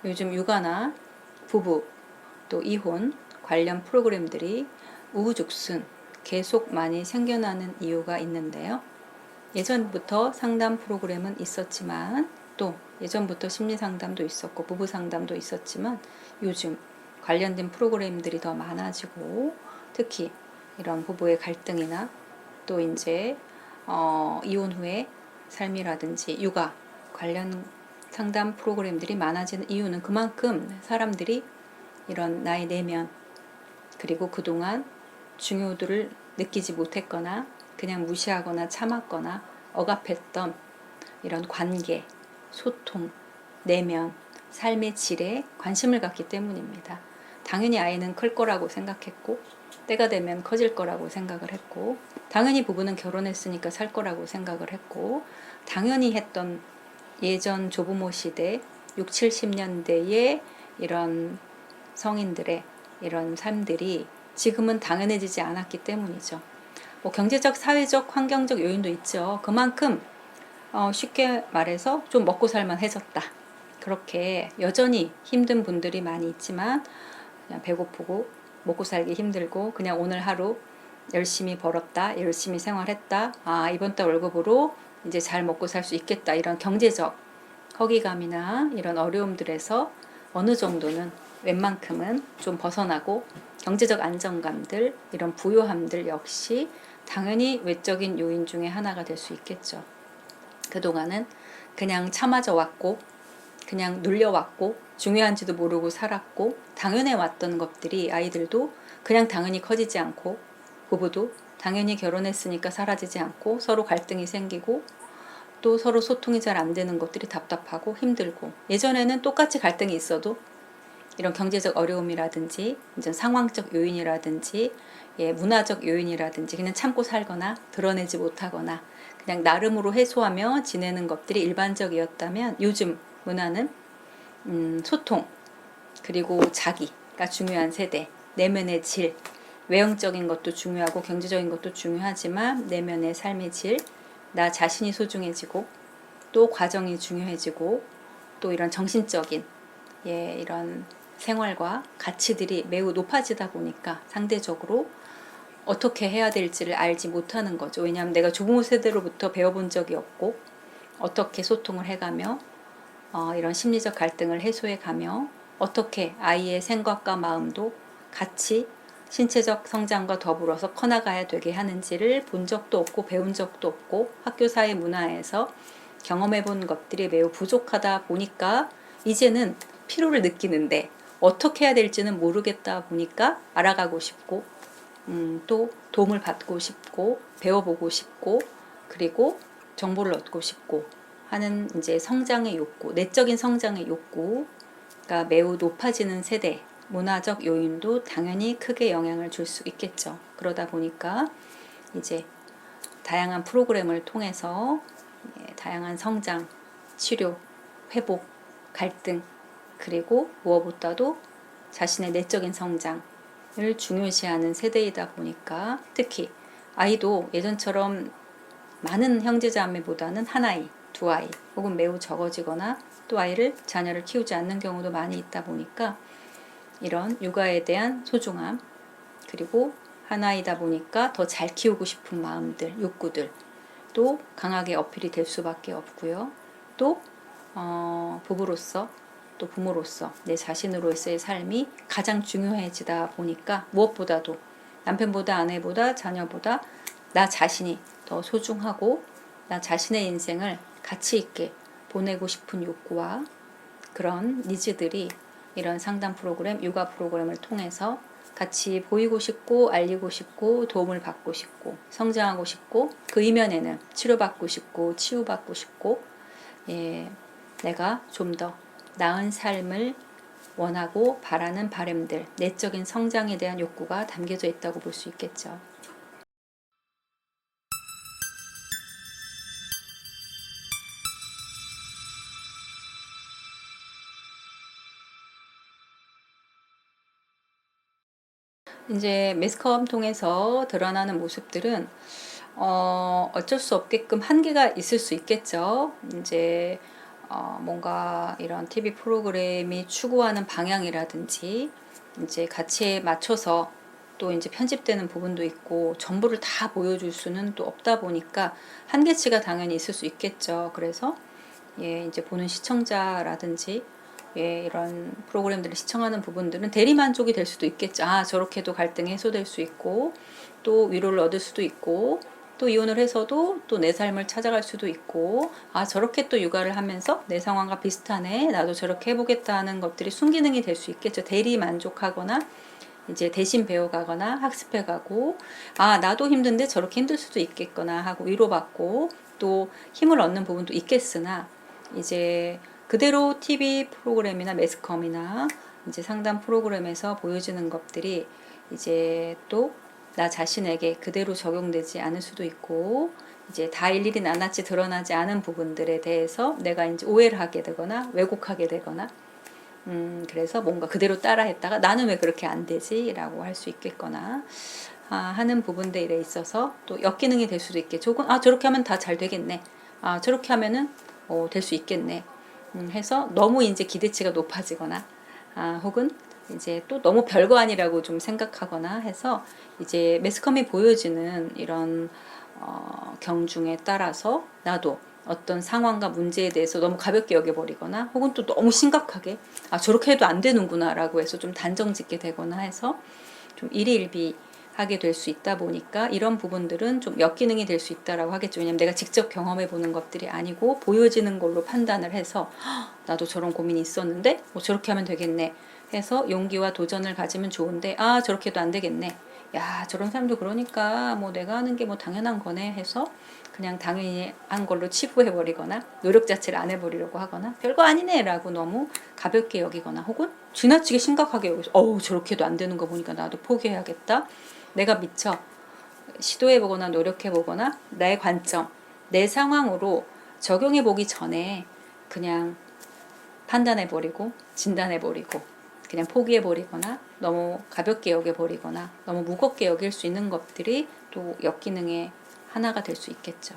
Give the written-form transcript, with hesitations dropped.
요즘 육아나 부부 또 이혼 관련 프로그램들이 우후죽순 계속 많이 생겨나는 이유가 있는데요. 예전부터 상담 프로그램은 있었지만 또 예전부터 심리 상담도 있었고 부부 상담도 있었지만 요즘 관련된 프로그램들이 더 많아지고 특히 이런 부부의 갈등이나 또 이제 이혼 후의 삶이라든지 육아 관련 상담 프로그램들이 많아지는 이유는 그만큼 사람들이 이런 나의 내면 그리고 그동안 중요도를 느끼지 못했거나 그냥 무시하거나 참았거나 억압했던 이런 관계, 소통, 내면, 삶의 질에 관심을 갖기 때문입니다. 당연히 아이는 클 거라고 생각했고 때가 되면 커질 거라고 생각을 했고 당연히 부부는 결혼했으니까 살 거라고 생각을 했고 당연히 했던 예전 조부모 시대 6, 70년대의 이런 성인들의 이런 삶들이 지금은 당연해지지 않았기 때문이죠. 뭐 경제적, 사회적, 환경적 요인도 있죠. 그만큼 쉽게 말해서 좀 먹고 살만해졌다. 그렇게 여전히 힘든 분들이 많이 있지만 그냥 배고프고 먹고 살기 힘들고 그냥 오늘 하루 열심히 벌었다, 열심히 생활했다. 이번 달 월급으로 이제 잘 먹고 살 수 있겠다. 이런 경제적 허기감이나 이런 어려움들에서 어느 정도는 웬만큼은 좀 벗어나고 경제적 안정감들, 이런 부요함들 역시 당연히 외적인 요인 중에 하나가 될 수 있겠죠. 그동안은 그냥 참아져 왔고 그냥 눌려왔고 중요한지도 모르고 살았고 당연해 왔던 것들이 아이들도 그냥 당연히 커지지 않고 부부도 당연히 결혼했으니까 사라지지 않고 서로 갈등이 생기고 또 서로 소통이 잘 안 되는 것들이 답답하고 힘들고 예전에는 똑같이 갈등이 있어도 이런 경제적 어려움이라든지 이제 상황적 요인이라든지 문화적 요인이라든지 그냥 참고 살거나 드러내지 못하거나 그냥 나름으로 해소하며 지내는 것들이 일반적이었다면 요즘 문화는 소통 그리고 자기가 중요한 세대, 내면의 질, 외형적인 것도 중요하고 경제적인 것도 중요하지만 내면의 삶의 질, 나 자신이 소중해지고 또 과정이 중요해지고 또 이런 정신적인 이런 생활과 가치들이 매우 높아지다 보니까 상대적으로 어떻게 해야 될지를 알지 못하는 거죠. 왜냐하면 내가 조부모 세대로부터 배워본 적이 없고 어떻게 소통을 해가며 이런 심리적 갈등을 해소해가며 어떻게 아이의 생각과 마음도 같이 신체적 성장과 더불어서 커나가야 되게 하는지를 본 적도 없고 배운 적도 없고 학교 사회 문화에서 경험해 본 것들이 매우 부족하다 보니까 이제는 피로를 느끼는데 어떻게 해야 될지는 모르겠다 보니까 알아가고 싶고 또 도움을 받고 싶고 배워보고 싶고 그리고 정보를 얻고 싶고 하는 이제 성장의 욕구, 내적인 성장의 욕구가 매우 높아지는 세대, 문화적 요인도 당연히 크게 영향을 줄 수 있겠죠. 그러다 보니까 이제 다양한 프로그램을 통해서 다양한 성장, 치료, 회복, 갈등, 그리고 무엇보다도 자신의 내적인 성장을 중요시하는 세대이다 보니까 특히 아이도 예전처럼 많은 형제자매보다는 한 아이, 두 아이 혹은 매우 적어지거나 또 자녀를 키우지 않는 경우도 많이 있다 보니까 이런 육아에 대한 소중함 그리고 하나이다 보니까 더 잘 키우고 싶은 마음들, 욕구들 또 강하게 어필이 될 수밖에 없고요. 또 부부로서 또 부모로서 내 자신으로서의 삶이 가장 중요해지다 보니까 무엇보다도 남편보다 아내보다 자녀보다 나 자신이 더 소중하고 나 자신의 인생을 가치 있게 보내고 싶은 욕구와 그런 니즈들이 이런 상담 프로그램, 육아 프로그램을 통해서 같이 보이고 싶고 알리고 싶고 도움을 받고 싶고 성장하고 싶고 그 이면에는 치료받고 싶고 치유받고 싶고 내가 좀 더 나은 삶을 원하고 바라는 바람들, 내적인 성장에 대한 욕구가 담겨져 있다고 볼 수 있겠죠. 이제 매스컴 통해서 드러나는 모습들은 어쩔 수 없게끔 한계가 있을 수 있겠죠. 이제 뭔가 이런 TV 프로그램이 추구하는 방향이라든지 이제 가치에 맞춰서 또 이제 편집되는 부분도 있고 전부를 다 보여줄 수는 또 없다 보니까 한계치가 당연히 있을 수 있겠죠. 그래서 예, 이제 보는 시청자라든지 예, 이런 프로그램들을 시청하는 부분들은 대리 만족이 될 수도 있겠죠. 아, 저렇게도 갈등이 해소될 수 있고 또 위로를 얻을 수도 있고 또 이혼을 해서도 또 내 삶을 찾아갈 수도 있고 아, 저렇게 또 육아를 하면서 내 상황과 비슷하네, 나도 저렇게 해보겠다 하는 것들이 순기능이 될 수 있겠죠. 대리 만족하거나 이제 대신 배워가거나 학습해가고 아, 나도 힘든데 저렇게 힘들 수도 있겠구나 하고 위로받고 또 힘을 얻는 부분도 있겠으나 이제 그대로 TV 프로그램이나 매스컴이나 이제 상담 프로그램에서 보여지는 것들이 이제 또 나 자신에게 그대로 적용되지 않을 수도 있고 이제 다 일일이 낱낱이 드러나지 않은 부분들에 대해서 내가 이제 오해를 하게 되거나 왜곡하게 되거나 그래서 뭔가 그대로 따라 했다가 나는 왜 그렇게 안 되지? 라고 할 수 있겠거나 하는 부분들에 있어서 또 역기능이 될 수도 있겠죠. 혹은 저렇게 하면 다 잘 되겠네. 저렇게 하면은 될 수 있겠네. 해서 너무 이제 기대치가 높아지거나 혹은 이제 또 너무 별거 아니라고 좀 생각하거나 해서 이제 매스컴이 보여지는 이런 경중에 따라서 나도 어떤 상황과 문제에 대해서 너무 가볍게 여겨버리거나 혹은 또 너무 심각하게 저렇게 해도 안 되는구나 라고 해서 좀 단정 짓게 되거나 해서 좀 일희일비하게 될 수 있다 보니까 이런 부분들은 좀 역기능이 될 수 있다라고 하겠죠. 왜냐면 내가 직접 경험해 보는 것들이 아니고 보여지는 걸로 판단을 해서 나도 저런 고민이 있었는데 저렇게 하면 되겠네 해서 용기와 도전을 가지면 좋은데 저렇게도 안 되겠네, 야 저런 사람도 그러니까 뭐 내가 하는 게 뭐 당연한 거네 해서 그냥 당연히 한 걸로 치부해버리거나 노력 자체를 안 해버리려고 하거나 별거 아니네 라고 너무 가볍게 여기거나 혹은 지나치게 심각하게 여기서 저렇게도 안 되는 거 보니까 나도 포기해야겠다, 내가 미처 시도해보거나 노력해보거나 나의 관점, 내 상황으로 적용해보기 전에 그냥 판단해버리고 진단해버리고 그냥 포기해버리거나 너무 가볍게 여겨버리거나 너무 무겁게 여길 수 있는 것들이 또 역기능의 하나가 될 수 있겠죠.